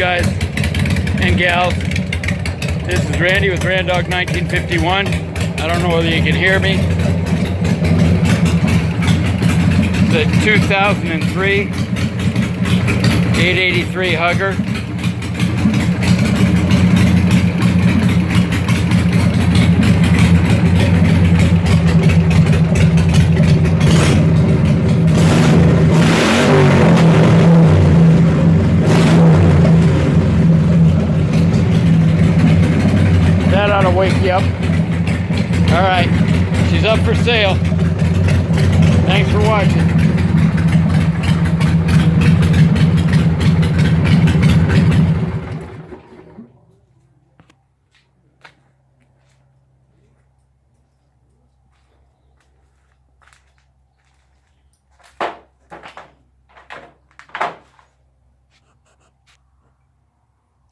guys and gals. This is Randy with RANDOG1951. I don't know whether you can hear me. The 2003 883 Hugger. That ought to wake you up. All right, she's up for sale. Thanks for watching.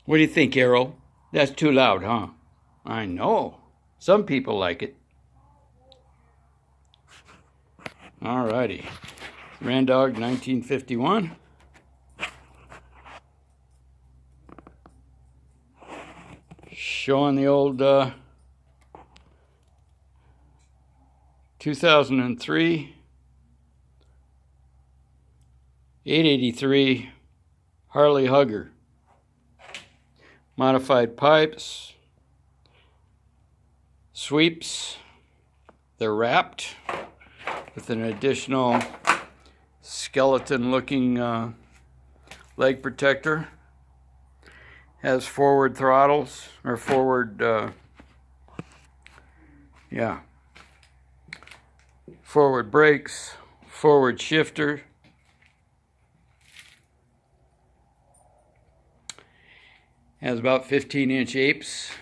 What do you think, Arrow? That's too loud, huh? I know. Some people like it. Alrighty. RANDOG1951. Showing the old 2003 883 Harley Hugger. Modified pipes, sweeps, they're wrapped with an additional skeleton looking leg protector. Has forward throttles, or forward, forward brakes, forward shifter. Has about 15-inch apes.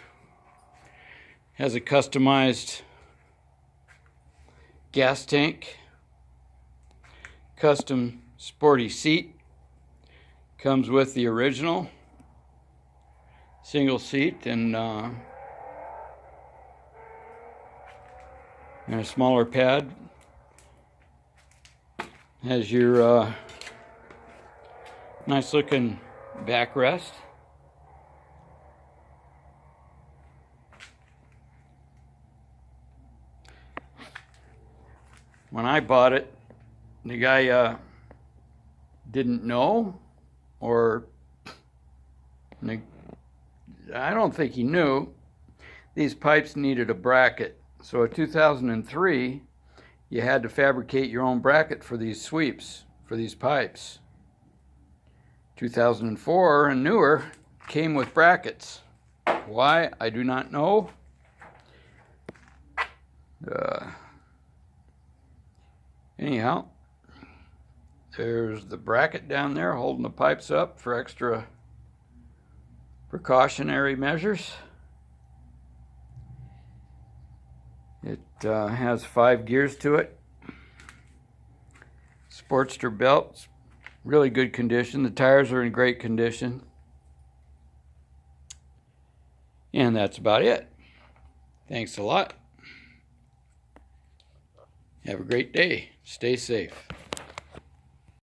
Has a customized gas tank. Custom sporty seat. Comes with the original single seat and a smaller pad. Has your nice looking backrest. When I bought it, the guy didn't know, or I don't think he knew, these pipes needed a bracket. So in 2003, you had to fabricate your own bracket for these sweeps, for these pipes. 2004 and newer came with brackets. Why? I do not know. Anyhow, there's the bracket down there holding the pipes up for extra precautionary measures. It has 5 gears to it. Sportster belts, really good condition. The tires are in great condition. And that's about it. Thanks a lot. Have a great day. Stay safe.